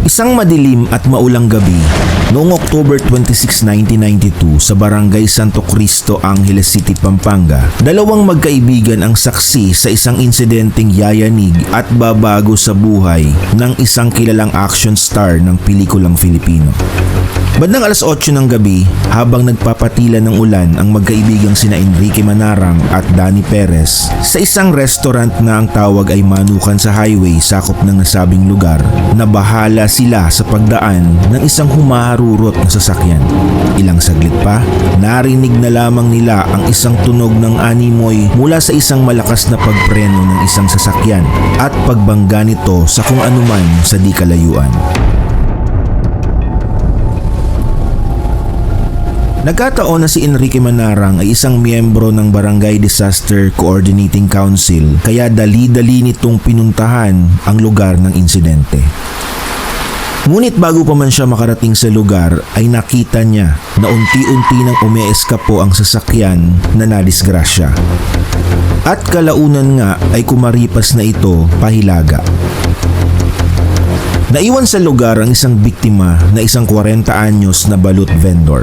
Isang madilim at maulang gabi noong October 26, 1992 sa Barangay Santo Cristo, Angeles City, Pampanga, dalawang magkaibigan ang saksi sa isang insidenteng yayanig at babago sa buhay ng isang kilalang action star ng pelikulang Filipino. Bandang alas 8 ng gabi, habang nagpapatila ng ulan ang magkaibigang sina Enrique Manarang at Danny Perez sa isang restaurant na ang tawag ay Manukan sa highway sakop ng nasabing lugar, nabahala sila sa pagdaan ng isang humaharurot na sasakyan. Ilang saglit pa, narinig na lamang nila ang isang tunog ng animoy mula sa isang malakas na pagpreno ng isang sasakyan at pagbangga nito sa kung anuman sa di kalayuan. Nagkataon na si Enrique Manarang ay isang miyembro ng Barangay Disaster Coordinating Council, kaya dali-dali nitong pinuntahan ang lugar ng insidente. Ngunit bago pa man siya makarating sa lugar ay nakita niya na unti-unti nang umeeskapo ang sasakyan na nadisgrasya. At kalaunan nga ay kumaripas na ito pahilaga. Naiwan sa lugar ang isang biktima na isang 40 anyos na balut vendor.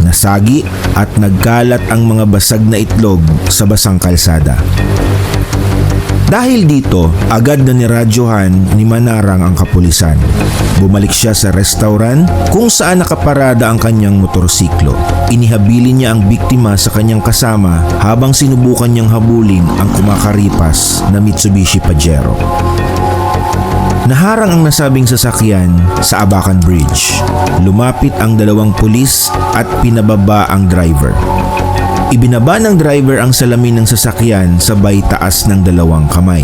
Nasagi at nagkalat ang mga basag na itlog sa basang kalsada. Dahil dito, agad na niradyohan ni Manarang ang kapulisan. Bumalik siya sa restaurant kung saan nakaparada ang kanyang motorsiklo. Inihabili niya ang biktima sa kanyang kasama habang sinubukan niyang habulin ang kumakaripas na Mitsubishi Pajero. Naharang ang nasabing sasakyan sa Abacan Bridge. Lumapit ang dalawang pulis at pinababa ang driver. Ibinaba ng driver ang salamin ng sasakyan sabay taas ng dalawang kamay.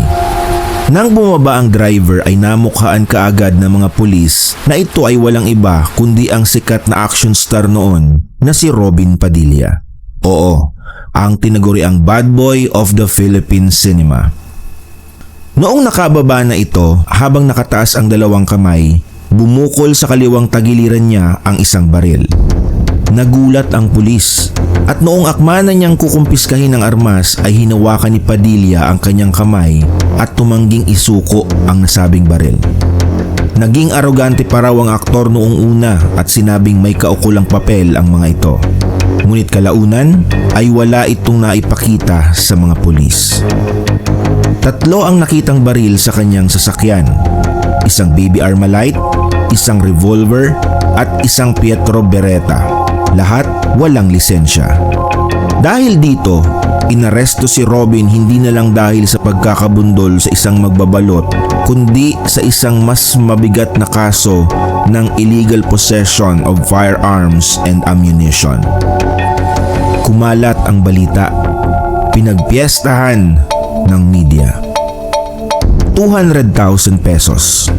Nang bumaba ang driver ay namukhaan kaagad ng mga pulis na ito ay walang iba kundi ang sikat na action star noon na si Robin Padilla. Oo, ang tinaguriang bad boy of the Philippine cinema. Noong nakababa na ito, habang nakataas ang dalawang kamay, bumukol sa kaliwang tagiliran niya ang isang baril. Nagulat ang pulis at noong akma na niyang kukumpiskahin ang armas ay hinawakan ni Padilla ang kanyang kamay at tumangging isuko ang nasabing baril. Naging arogante pa raw ang aktor noong una at sinabing may kaukulang papel ang mga ito. Ngunit kalaunan ay wala itong naipakita sa mga pulis. 3 ang nakitang baril sa kanyang sasakyan. Isang baby Armalite, isang revolver at isang Pietro Beretta. Lahat walang lisensya. Dahil dito, inaresto si Robin hindi na lang dahil sa pagkakabundol sa isang magbabalot, kundi sa isang mas mabigat na kaso ng illegal possession of firearms and ammunition. Kumalat ang balita. Pinagpiestahan ng media. 200,000 pesos.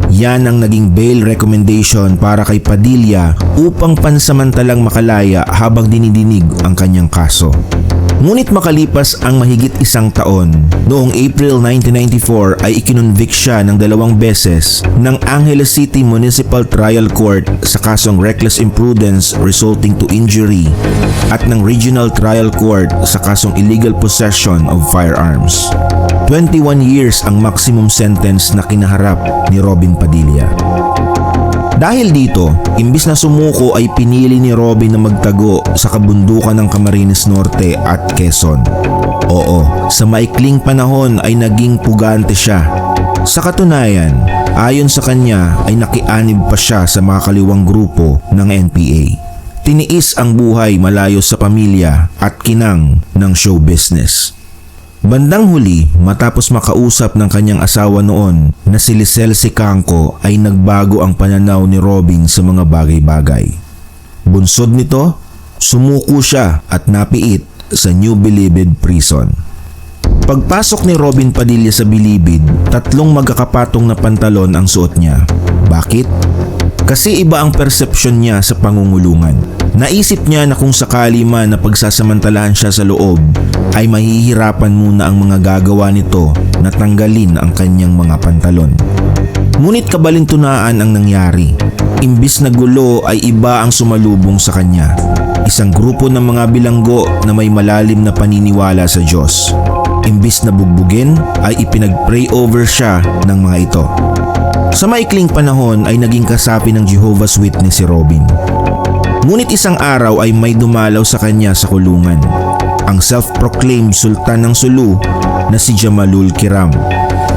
Yan ang naging bail recommendation para kay Padilla upang pansamantalang makalaya habang dinidinig ang kanyang kaso. Ngunit makalipas ang mahigit 1 taon, noong April 1994 ay ikinonvict siya ng 2 beses ng Angeles City Municipal Trial Court sa kasong reckless imprudence resulting to injury at ng Regional Trial Court sa kasong illegal possession of firearms. 21 years ang maximum sentence na kinaharap ni Robin Padilla. Dahil dito, imbis na sumuko ay pinili ni Robin na magtago sa kabundukan ng Camarines Norte at Quezon. Oo, sa maikling panahon ay naging pugante siya. Sa katunayan, ayon sa kanya ay nakianib pa siya sa mga kaliwang grupo ng NPA. Tiniis ang buhay malayo sa pamilya at kinang ng show business. Bandang huli, matapos makausap ng kanyang asawa noon na si Lisel Sicangco ay nagbago ang pananaw ni Robin sa mga bagay-bagay. Bunsod nito, sumuko siya at napiit sa New Bilibid Prison. Pagpasok ni Robin Padilla sa Bilibid, 3 magkakapatong na pantalon ang suot niya. Bakit? Kasi iba ang persepsyon niya sa pangungulungan. Naisip niya na kung sakali man na pagsasamantalahan siya sa loob, ay mahihirapan muna ang mga gagawa nito na tanggalin ang kanyang mga pantalon. Ngunit kabalintunaan ang nangyari. Imbis na gulo ay iba ang sumalubong sa kanya. Isang grupo ng mga bilanggo na may malalim na paniniwala sa Diyos. Imbis na bugbugin ay ipinag-pray over siya ng mga ito. Sa maikling panahon ay naging kasapi ng Jehovah's Witness si Robin. Ngunit isang araw ay may dumalaw sa kanya sa kulungan, ang self-proclaimed Sultan ng Sulu na si Jamalul Kiram.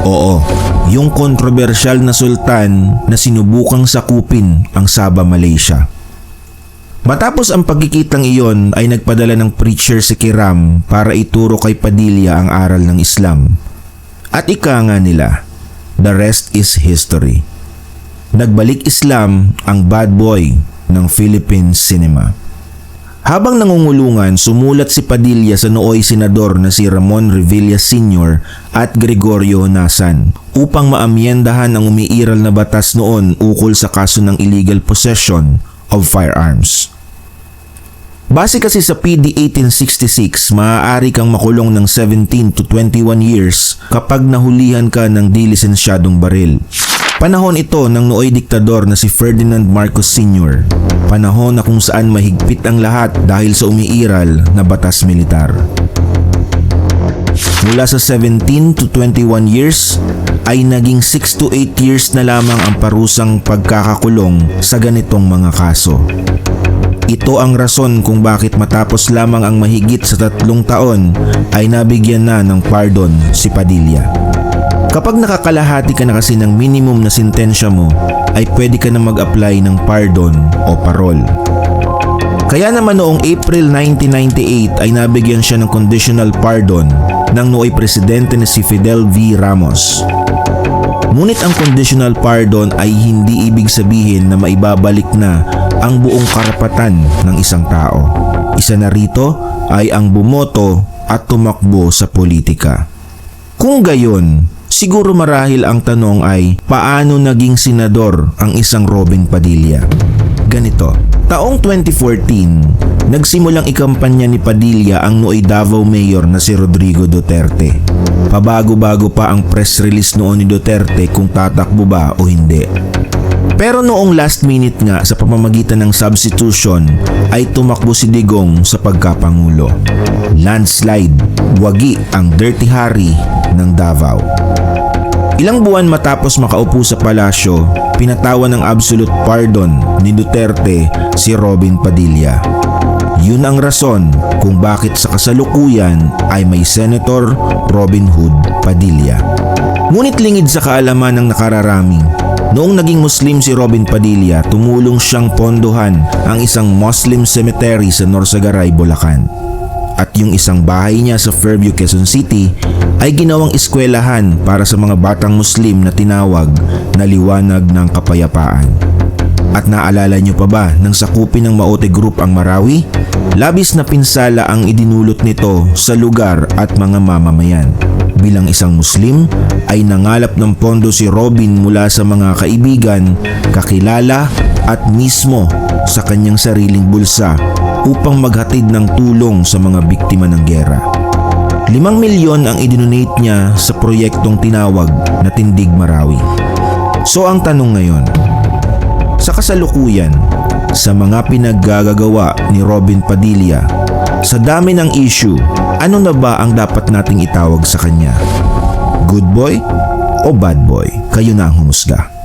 Oo, yung kontrobersyal na sultan na sinubukang sakupin ang Sabah, Malaysia. Matapos ang pagkikitang iyon ay nagpadala ng preacher si Kiram para ituro kay Padilla ang aral ng Islam. At ika nga nila, the rest is history. Nagbalik Islam ang bad boy ng Philippine cinema. Habang nangungulungan, sumulat si Padilla sa nooy senador na si Ramon Revilla Sr. at Gregorio Nasan upang maamyendahan ang umiiral na batas noon ukol sa kaso ng illegal possession of firearms. Base kasi sa PD 1866, maaari kang makulong ng 17 to 21 years kapag nahulihan ka ng di lisensyadong baril. Panahon ito ng nooy diktador na si Ferdinand Marcos Sr. Panahon na kung saan mahigpit ang lahat dahil sa umiiral na batas militar. Mula sa 17 to 21 years ay naging 6 to 8 years na lamang ang parusang pagkakakulong sa ganitong mga kaso. Ito ang rason kung bakit matapos lamang ang mahigit sa 3 taon ay nabigyan na ng pardon si Padilla. Kapag nakakalahati ka na kasi ng minimum na sentensya mo, ay pwede ka na mag-apply ng pardon o parol. Kaya naman noong April 1998 ay nabigyan siya ng conditional pardon ng nooy presidente na si Fidel V. Ramos. Ngunit ang conditional pardon ay hindi ibig sabihin na maibabalik na ang buong karapatan ng isang tao. Isa na rito ay ang bumoto at tumakbo sa politika. Kung gayon, siguro marahil ang tanong ay paano naging senador ang isang Robin Padilla? Ganito, taong 2014, nagsimulang ikampanya ni Padilla ang nooy Davao Mayor na si Rodrigo Duterte. Pabago-bago pa ang press release noon ni Duterte kung tatakbo ba o hindi. Pero noong last minute nga sa pamamagitan ng substitution ay tumakbo si Digong sa pagkapangulo. Landslide, wagi ang Dirty Harry ng Davao. Ilang buwan matapos makaupo sa palasyo, pinatawan ng absolute pardon ni Duterte si Robin Padilla. Yun ang rason kung bakit sa kasalukuyan ay may Senator Robin Hood Padilla. Ngunit lingid sa kaalaman ng nakararami, noong naging Muslim si Robin Padilla, tumulong siyang pondohan ang isang Muslim cemetery sa Norsagaray, Bulacan. At yung isang bahay niya sa Fairview, Quezon City ay ginawang eskwelahan para sa mga batang Muslim na tinawag na Liwanag ng Kapayapaan. At naalala niyo pa ba nang sakupin ng Maote Group ang Marawi? Labis na pinsala ang idinulot nito sa lugar at mga mamamayan. Bilang isang Muslim ay nangalap ng pondo si Robin mula sa mga kaibigan, kakilala at mismo sa kanyang sariling bulsa upang maghatid ng tulong sa mga biktima ng gera. 5 milyon ang idinonate niya sa proyektong tinawag na Tindig Marawi. So ang tanong ngayon, sa kasalukuyan, sa mga pinaggagawa ni Robin Padilla, sa dami ng issue, ano na ba ang dapat nating itawag sa kanya? Good boy o bad boy? Kayo na ang humusga.